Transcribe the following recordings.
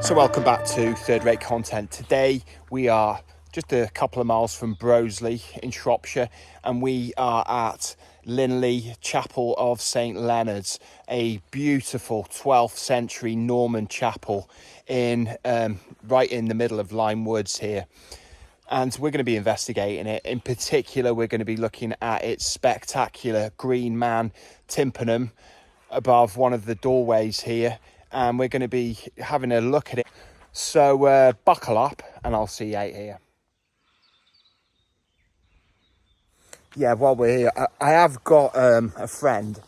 So welcome back to Third Rate Content. Today we are just a couple of miles from Broseley in Shropshire, and we are at Linley Chapel of St Leonard's, a beautiful 12th century Norman chapel in right in the middle of Lyme Woods here. And we're going to be investigating it. In particular, we're going to be looking at its spectacular green man tympanum above one of the doorways here, and we're going to be having a look at it. So buckle up and I'll see you out here. Yeah, while we're here, I have got a friend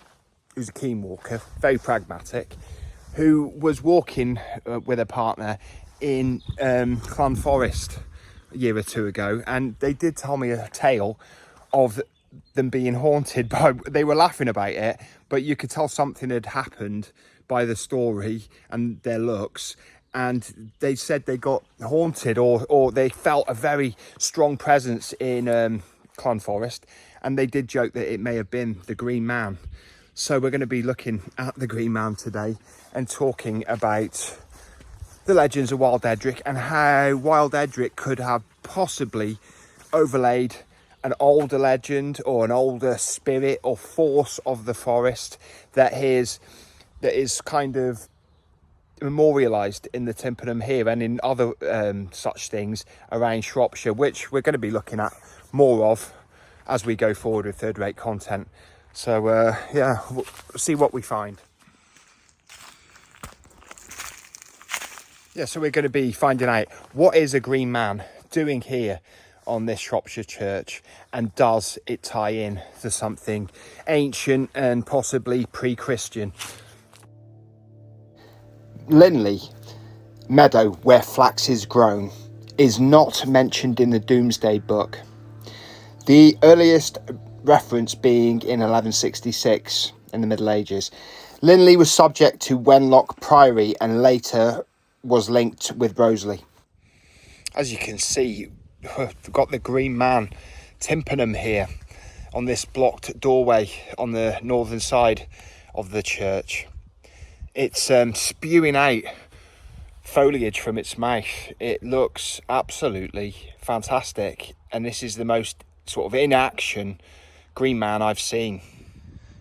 who's a keen walker, very pragmatic, who was walking with a partner in Clan Forest a year or two ago, and they did tell me a tale of them being haunted by, they were laughing about it, but you could tell something had happened by the story and their looks, and they said they got haunted or they felt a very strong presence in Clan Forest, and they did joke that it may have been the Green Man. So we're going to be looking at the Green Man today and talking about the legends of Wild Edric and how Wild Edric could have possibly overlaid an older legend or an older spirit or force of the forest that is kind of memorialised in the tympanum here and in other such things around Shropshire, which we're going to be looking at more of as we go forward with Third Rate Content. So yeah, we'll see what we find. Yeah, so we're going to be finding out what is a Green Man doing here on this Shropshire church, and does it tie in to something ancient and possibly pre-Christian. Linley, meadow where flax is grown, is not mentioned in the Domesday Book. The earliest reference being in 1166 in the Middle Ages. Linley was subject to Wenlock Priory and later was linked with Broseley. As you can see, we've got the Green Man tympanum here on this blocked doorway on the northern side of the church. It's spewing out foliage from its mouth. It looks absolutely fantastic, and this is the most sort of in action Green Man I've seen.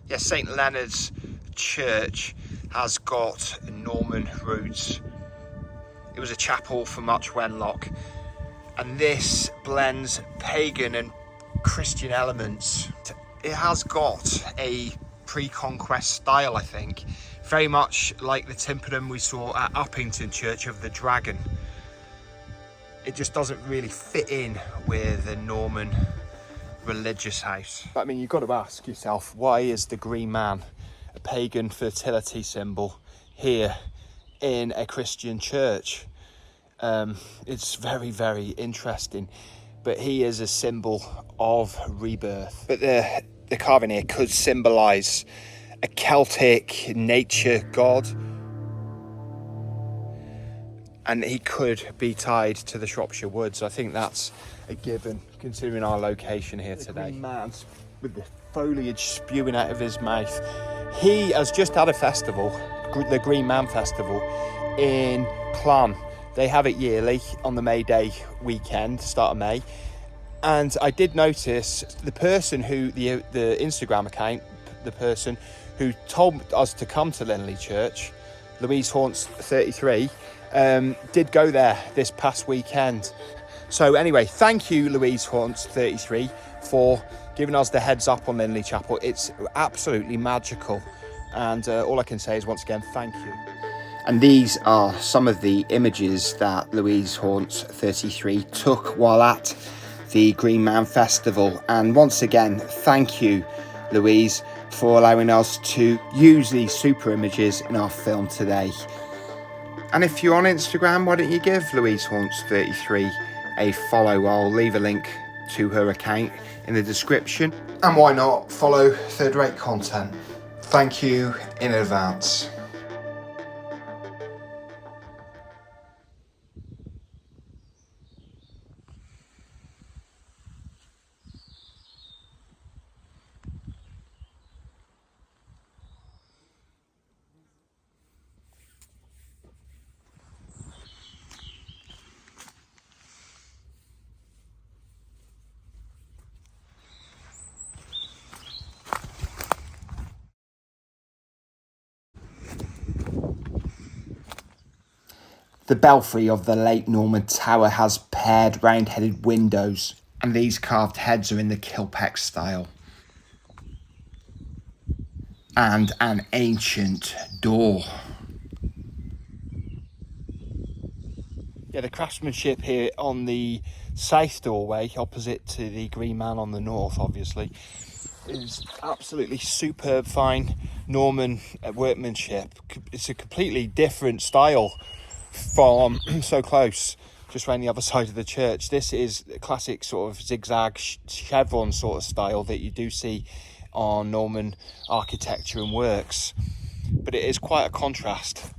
Yes, St Leonard's Church has got Norman roots. It was a chapel for much Wenlock, and this blends pagan and Christian elements. It has got a pre-conquest style, I think, very much like the tympanum we saw at Uppington Church of the Dragon. It just doesn't really fit in with a Norman religious house. I mean, you've got to ask yourself, why is the Green Man, a pagan fertility symbol, here in a Christian church? It's very, very interesting, but he is a symbol of rebirth. But the carving here could symbolise a Celtic nature god, and he could be tied to the Shropshire Woods. I think that's a given, considering our location here today. Green Man with the foliage spewing out of his mouth. He has just had a festival, the Green Man Festival in Clun. They have it yearly on the May Day weekend, start of May. And I did notice the person who, the Instagram account, the person who told us to come to Linley Church, Louise Haunts 33, did go there this past weekend. So anyway, thank you, Louise Haunts 33, for giving us the heads up on Linley Chapel. It's absolutely magical. And all I can say is, once again, thank you. And these are some of the images that Louise Haunts 33 took while at the Green Man Festival. And once again, thank you, Louise, for allowing us to use these super images in our film today. And if you're on Instagram, why don't you give Louise Haunts 33 a follow? I'll leave a link to her account in the description. And why not follow Third Rate Content? Thank you in advance. The belfry of the late Norman tower has paired round-headed windows, and these carved heads are in the Kilpeck style. And an ancient door. Yeah, the craftsmanship here on the south doorway, opposite to the Green Man on the north, obviously, is absolutely superb, fine Norman workmanship. It's a completely different style from so close, just around the other side of the church. This is a classic sort of zigzag chevron sort of style that you do see on Norman architecture and works, but it is quite a contrast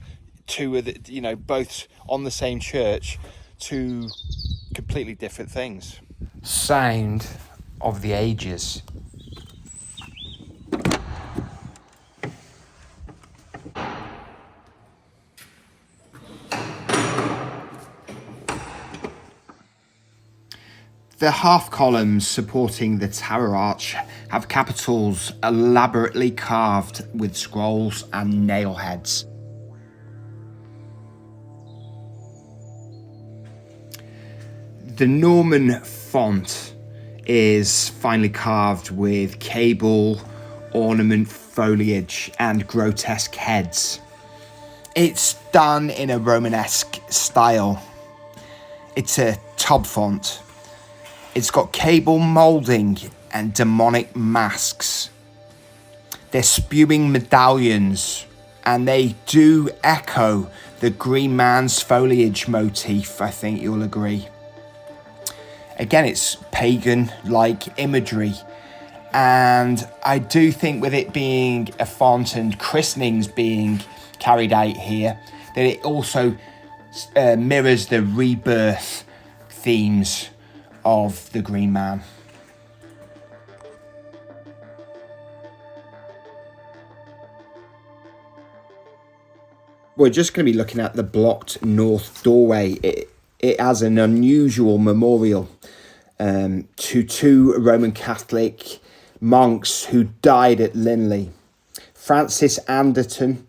to, you know, both on the same church, two completely different things. Sound of the ages. The half columns supporting the tower arch have capitals elaborately carved with scrolls and nail heads. The Norman font is finely carved with cable, ornament, foliage and grotesque heads. It's done in a Romanesque style. It's a tub font. It's got cable moulding and demonic masks. They're spewing medallions, and they do echo the Green Man's foliage motif, I think you'll agree. Again, it's pagan-like imagery, and I do think with it being a font and christenings being carried out here, that it also mirrors the rebirth themes of the Green Man. We're just going to be looking at the blocked north doorway. It has an unusual memorial to two Roman Catholic monks who died at Linley. Francis Anderton,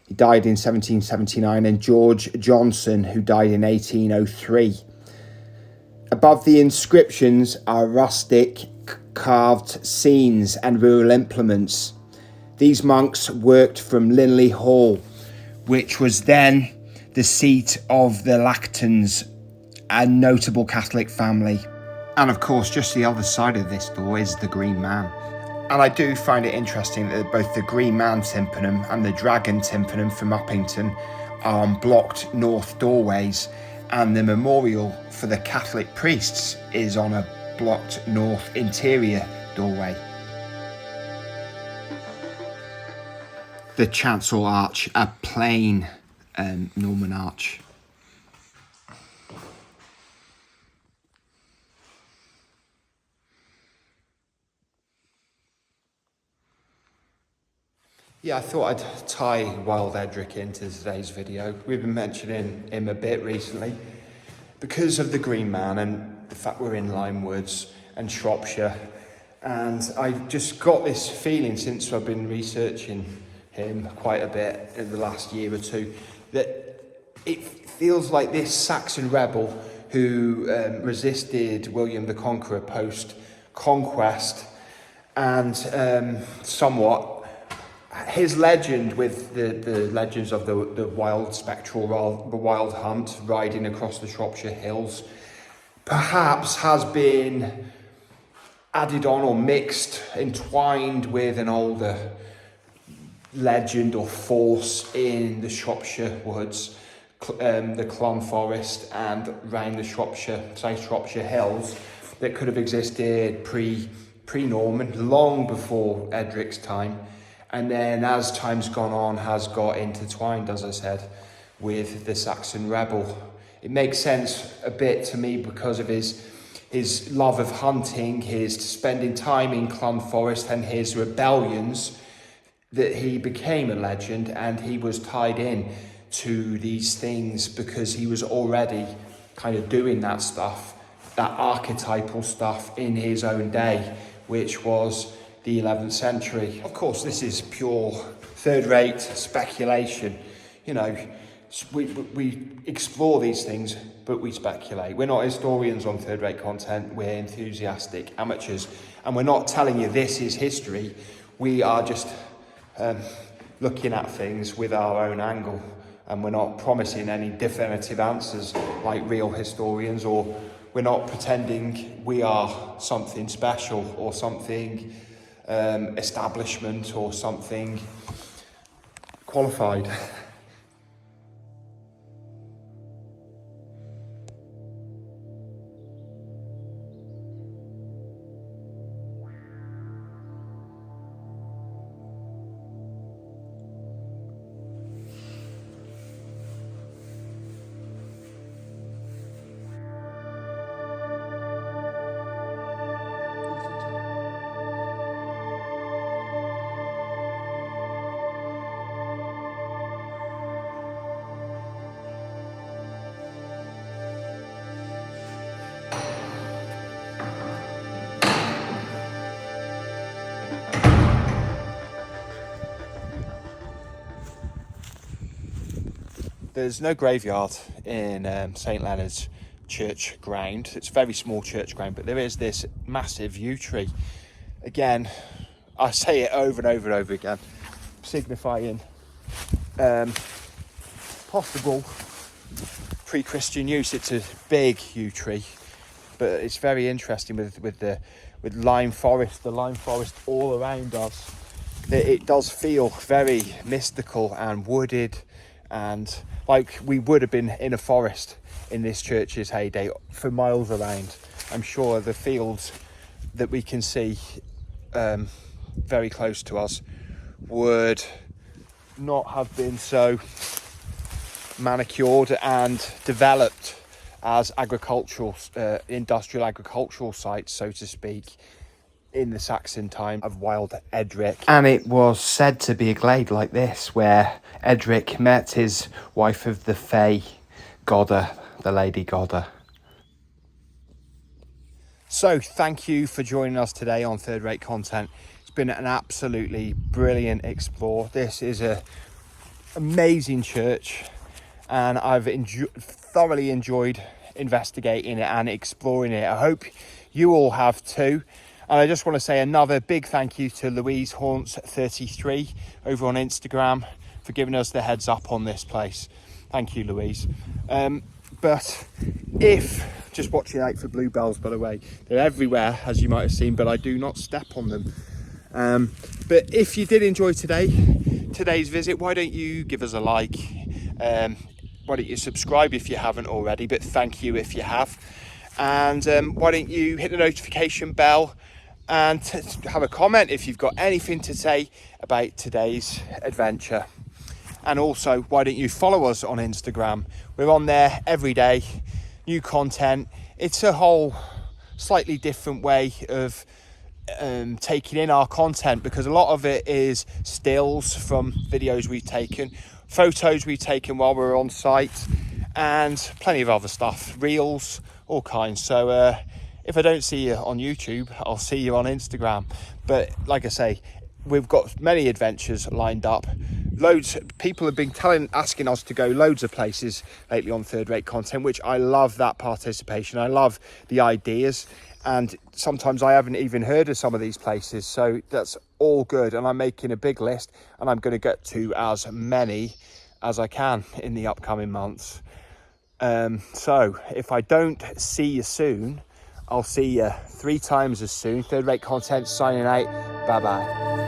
he died in 1779, and George Johnson, who died in 1803. Above the inscriptions are rustic carved scenes and rural implements. These monks worked from Linley Hall, which was then the seat of the Lactons, a notable Catholic family. And of course, just the other side of this door is the Green Man. And I do find it interesting that both the Green Man tympanum and the Dragon tympanum from Uppington are on blocked north doorways, and the memorial for the Catholic priests is on a blocked north interior doorway. The chancel arch, a plain Norman arch. Yeah, I thought I'd tie Wild Edric into today's video. We've been mentioning him a bit recently because of the Green Man and the fact we're in Limewoods and Shropshire. And I just got this feeling since I've been researching him quite a bit in the last year or two, that it feels like this Saxon rebel who resisted William the Conqueror post-conquest, and somewhat his legend with the legends of the wild spectral, the wild hunt riding across the Shropshire hills, perhaps has been added on or mixed, entwined with an older legend or force in the Shropshire woods, the Clon Forest and round the South Shropshire hills, that could have existed pre-Norman, long before Edric's time. And then as time's gone on, has got intertwined, as I said, with the Saxon rebel. It makes sense a bit to me because of his love of hunting, his spending time in Clon Forest and his rebellions, that he became a legend, and he was tied in to these things because he was already kind of doing that stuff, that archetypal stuff in his own day, which was the 11th century. Of course, this is pure third-rate speculation. You know, we explore these things, but we speculate. We're not historians on third-rate content. We're enthusiastic amateurs, and we're not telling you this is history. We are just looking at things with our own angle, and we're not promising any definitive answers like real historians, or we're not pretending we are something special or something establishment or something qualified. There's no graveyard in St Leonard's church ground. It's a very small church ground, but there is this massive yew tree. Again, I say it over and over and over again, signifying possible pre-Christian use. It's a big yew tree, but it's very interesting with lime forest, the lime forest all around us. It does feel very mystical and wooded, and like we would have been in a forest in this church's heyday for miles around. I'm sure the fields that we can see very close to us would not have been so manicured and developed as agricultural, industrial agricultural sites, so to speak, in the Saxon time of Wild Edric. And it was said to be a glade like this where Edric met his wife of the Fae, Godda, the Lady Godda. So thank you for joining us today on Third Rate Content. It's been an absolutely brilliant explore. This is an amazing church, and I've thoroughly enjoyed investigating it and exploring it. I hope you all have too. And I just want to say another big thank you to Louise Haunts33 over on Instagram for giving us the heads up on this place. Thank you, Louise. But if, just watching out for bluebells, by the way, they're everywhere, as you might have seen, but I do not step on them. But if you did enjoy today's visit, why don't you give us a like? Why don't you subscribe if you haven't already? But thank you if you have. And why don't you hit the notification bell and have a comment if you've got anything to say about today's adventure. And also, why don't you follow us on Instagram? We're on there every day, new content. It's a whole slightly different way of taking in our content, because a lot of it is stills from videos we've taken, photos we've taken while we're on site, and plenty of other stuff, reels, all kinds. So if I don't see you on YouTube, I'll see you on Instagram. But like I say, we've got many adventures lined up. Loads people have been asking us to go loads of places lately on Third Rate Content, which I love that participation. I love the ideas, and sometimes I haven't even heard of some of these places, so that's all good. And I'm making a big list, and I'm going to get to as many as I can in the upcoming months. So if I don't see you soon, I'll see you 3 times as soon. Third Rate Content signing out. Bye bye.